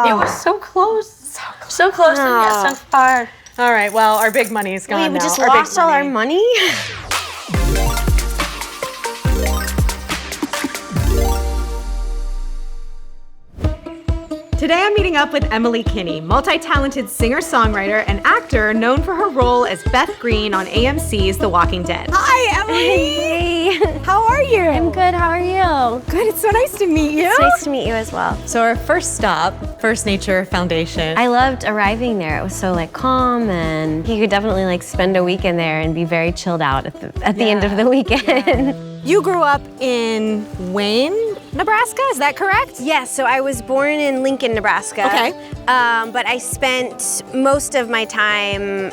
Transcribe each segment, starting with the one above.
It was so close. So close and yet so far. All right, well, our big money is gone now. We just lost all our money? Today I'm meeting up with Emily Kinney, multi-talented singer-songwriter and actor known for her role as Beth Green on AMC's The Walking Dead. Hi, Emily. Hey. How are you? I'm good, how are you? Good, it's so nice to meet you. It's nice to meet you as well. So our first stop, First Nature Foundation. I loved arriving there. It was so calm, and you could definitely spend a weekend there and be very chilled out at the end of the weekend. You grew up in Wayne, Nebraska, is that correct? Yes, so I was born in Lincoln, Nebraska. Okay. But I spent most of my time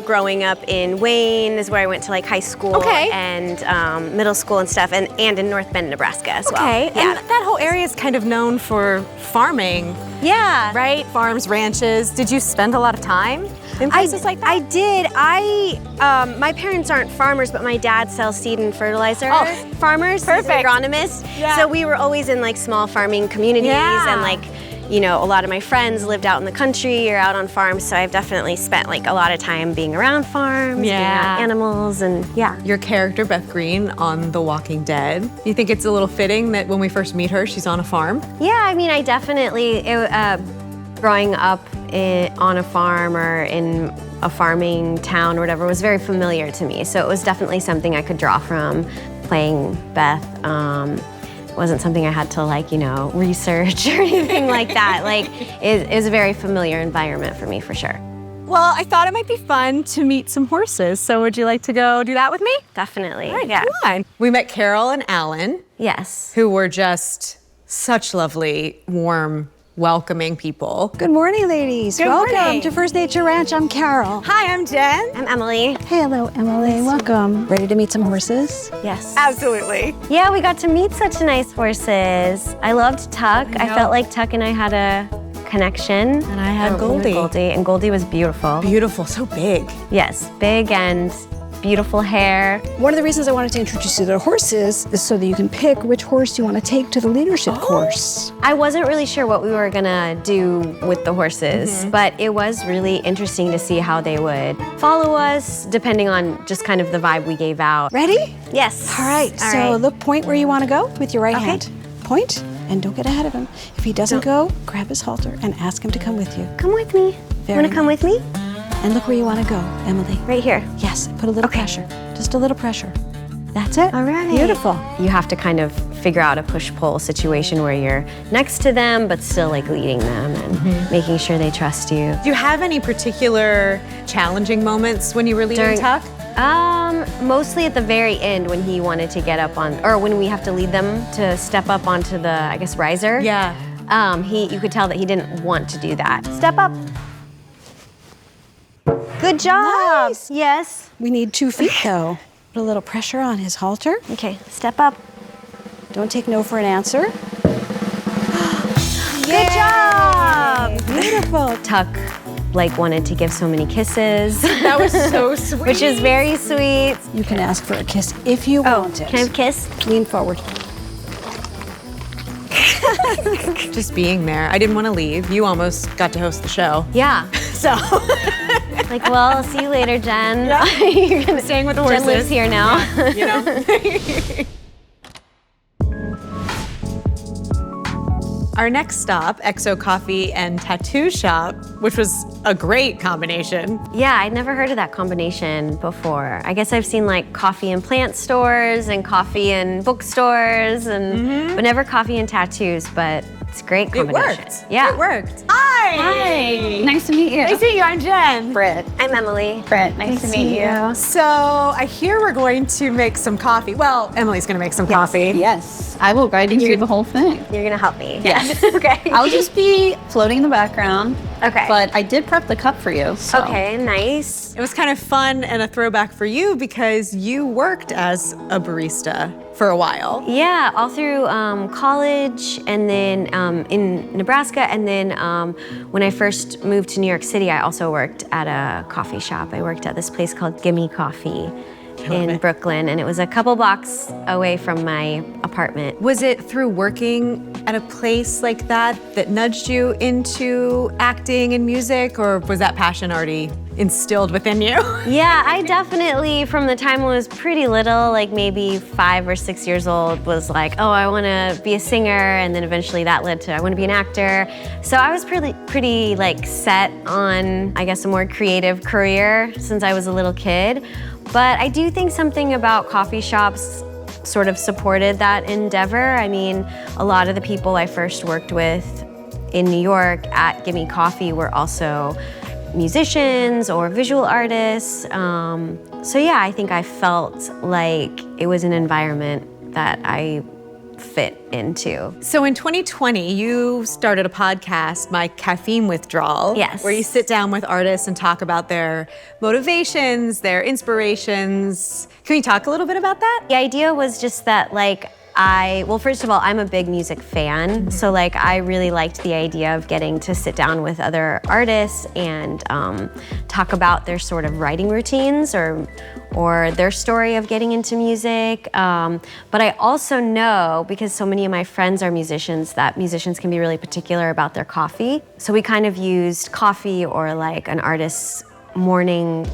growing up in Wayne is where I went to high school and middle school and stuff, and in North Bend, Nebraska as well. Okay, Yeah. and that whole area is kind of known for farming, Yeah. right? Farms, ranches. Did you spend a lot of time in places like that? I did. My parents aren't farmers, but my dad sells seed and fertilizer. Oh, farmers. perfect. He's an agronomist. Yeah. So we were always in small farming communities, Yeah. and a lot of my friends lived out in the country or out on farms. So I've definitely spent a lot of time being around farms, being around animals, and yeah. Your character, Beth Green, on The Walking Dead. You think it's a little fitting that when we first meet her, she's on a farm? Yeah, I definitely, growing up on a farm or in a farming town or whatever was very familiar to me. So it was definitely something I could draw from playing Beth. It wasn't something I had to research or anything like that. It was a very familiar environment for me for sure. Well, I thought it might be fun to meet some horses. So would you like to go do that with me? Definitely, All right, yeah. come on. We met Carol and Alan, Yes. who were just such lovely, warm, welcoming people. Good morning, ladies. Welcome morning. to First Nature Ranch. I'm Carol. Hi, I'm Jen. I'm Emily. Hey, hello, Emily. Welcome. Ready to meet some horses? Yes. Absolutely. Yeah, we got to meet such nice horses. I loved Tuck. I felt like Tuck and I had a connection. And I had Goldie. And Goldie was beautiful. Beautiful, so big. Yes, big and beautiful hair. One of the reasons I wanted to introduce you to the horses is so that you can pick which horse you want to take to the leadership course. I wasn't really sure what we were gonna do with the horses, but it was really interesting to see how they would follow us, depending on just kind of the vibe we gave out. Ready? Yes. All right. So look, point where you want to go with your right hand. Point, and don't get ahead of him. If he doesn't go, grab his halter and ask him to come with you. Come with me. Very Wanna come with me? And look where you want to go, Emily. Right here. Yes, put a little pressure. Just a little pressure. That's it. All right. Beautiful. You have to kind of figure out a push-pull situation where you're next to them, but still leading them and making sure they trust you. Do you have any particular challenging moments when you were leading Tuck? Mostly at the very end when he wanted to get up on, or when we have to lead them to step up onto the, riser. Yeah. You could tell that he didn't want to do that. Step up. Good job. Nice. Yes. We need 2 feet though. Put a little pressure on his halter. Okay, step up. Don't take no for an answer. Good job. Beautiful. Tuck wanted to give so many kisses. That was so sweet. Which is very sweet. You can ask for a kiss if you want it. Can I have a kiss? Lean forward. Just being there. I didn't want to leave. You almost got to host the show. Yeah. So. Well, I'll see you later, Jen. Yeah. You're gonna, Staying with the horses. Jen lives here now. You know? Our next stop, Exo Coffee and Tattoo Shop, which was a great combination. Yeah, I'd never heard of that combination before. I guess I've seen coffee and plant stores and coffee and bookstores, but never coffee and tattoos, but it's a great combination. It worked. Yeah. It worked. Hi. Hi. Nice to meet you. Nice to meet you. I'm Jen. Britt. I'm Emily. Britt, nice to meet you. So I hear we're going to make some coffee. Well, Emily's going to make some coffee. Yes, I will guide you through the whole thing. You're gonna help me. Yes. Okay. I'll just be floating in the background. Okay. But I did prep the cup for you. So. Okay, nice. It was kind of fun and a throwback for you because you worked as a barista for a while. Yeah, all through college and then in Nebraska, and then when I first moved to New York City, I also worked at a coffee shop. I worked at this place called Gimme Coffee. in Brooklyn, and it was a couple blocks away from my apartment. Was it through working at a place like that nudged you into acting and music, or was that passion already instilled within you? Yeah, I definitely, from the time I was pretty little, like maybe 5 or 6 years old, was like, oh, I want to be a singer, and then eventually that led to I want to be an actor. So I was pretty like set on, I guess, a more creative career since I was a little kid. But I do think something about coffee shops sort of supported that endeavor. I mean, a lot of the people I first worked with in New York at Gimme Coffee were also musicians or visual artists. So yeah, I think I felt like it was an environment that I fit into. So in 2020, you started a podcast, My Caffeine Withdrawal. Yes. Where you sit down with artists and talk about their motivations, their inspirations. Can you talk a little bit about that? The idea was just that, like, well, first of all, I'm a big music fan, so like I really liked the idea of getting to sit down with other artists and talk about their sort of writing routines or their story of getting into music. But I also know, because so many of my friends are musicians, that musicians can be really particular about their coffee. So we kind of used coffee or like an artist's morning,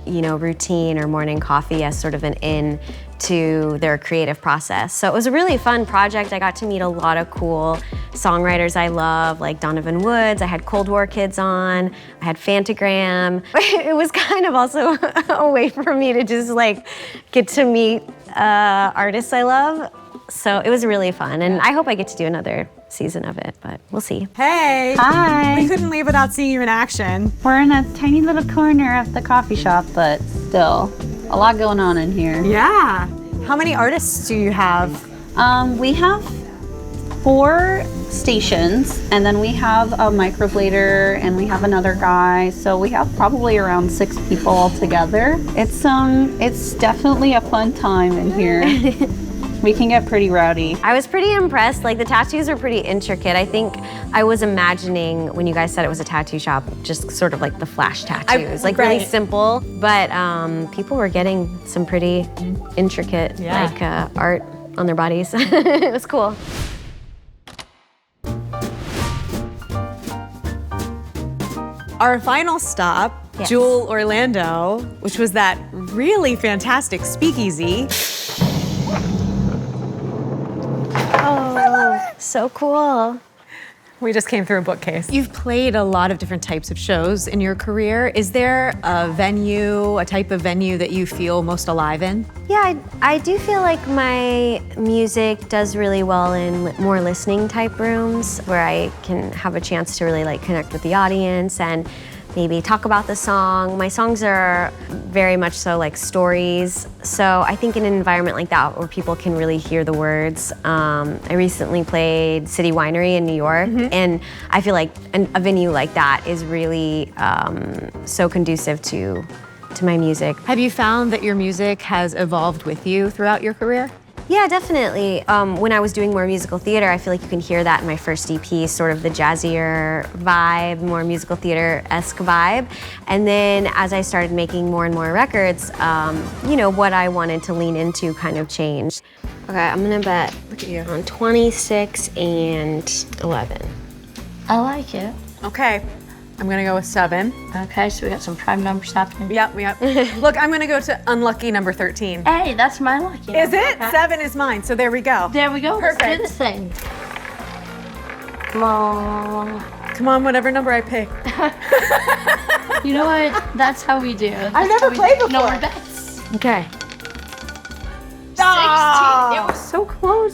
routine or morning coffee as sort of an in to their creative process. So it was a really fun project. I got to meet a lot of cool songwriters I love, like Donovan Woods. I had Cold War Kids on. I had Fantagram. It was kind of also a way for me to just like get to meet artists I love. So it was really fun, and I hope I get to do another season of it, but we'll see. Hey. Hi. We couldn't leave without seeing you in action. We're in a tiny little corner of the coffee shop, but still a lot going on in here. Yeah. How many artists do you have? We have 4 stations, and then we have a microblader, and we have another guy. So we have probably around 6 people altogether. It's definitely a fun time in here. We can get pretty rowdy. I was pretty impressed. Like, the tattoos are pretty intricate. I think I was imagining, when you guys said it was a tattoo shop, just sort of like the flash tattoos, really simple. But people were getting some pretty intricate art on their bodies. It was cool. Our final stop, Yes. Jewel, Orlando, which was that really fantastic Speakeasy. So cool. We just came through a bookcase. You've played a lot of different types of shows in your career. Is there a type of venue that you feel most alive in? Yeah, I do feel like my music does really well in more listening type rooms where I can have a chance to really like connect with the audience and maybe talk about the song. My songs are very much so like stories. So I think in an environment like that where people can really hear the words. I recently played City Winery in New York, and I feel like a venue like that is really so conducive to my music. Have you found that your music has evolved with you throughout your career? Yeah, definitely. When I was doing more musical theater, I feel like you can hear that in my first EP, sort of the jazzier vibe, more musical theater-esque vibe. And then as I started making more and more records, what I wanted to lean into kind of changed. Okay, I'm gonna bet on 26 and 11. I like it. Okay, I'm gonna go with 7. Okay, so we got some prime numbers happening. Yep. Look, I'm gonna go to unlucky number 13. Hey, that's my lucky. Is it? Okay. 7 is mine, so there we go. There we go. Perfect. Let's do this thing. Come on. Come on, whatever number I pick. You know what? That's how we do. I've never played before. No more bets. Okay. 16. It was so close.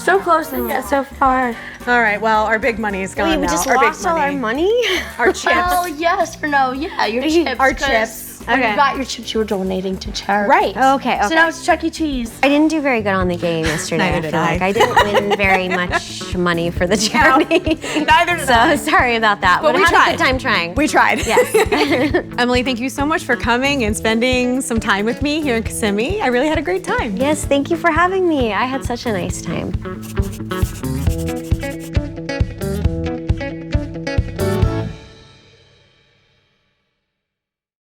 So close and yet so far. All right, well, our big money is gone Wait, now. we just our lost big all our money? Our chips. Oh, yes, for no, yeah, your chips. Our 'cause chips. When Okay. you got your chips, you were donating to charity. Right. Okay. So now it's Chuck E. Cheese. I didn't do very good on the game yesterday. Neither I did feel I. like I didn't win very much money for the charity. Neither did I. So sorry about that. But But we I had tried. a good time trying. We tried. Yes. Emily, thank you so much for coming and spending some time with me here in Kissimmee. I really had a great time. Yes, thank you for having me. I had such a nice time.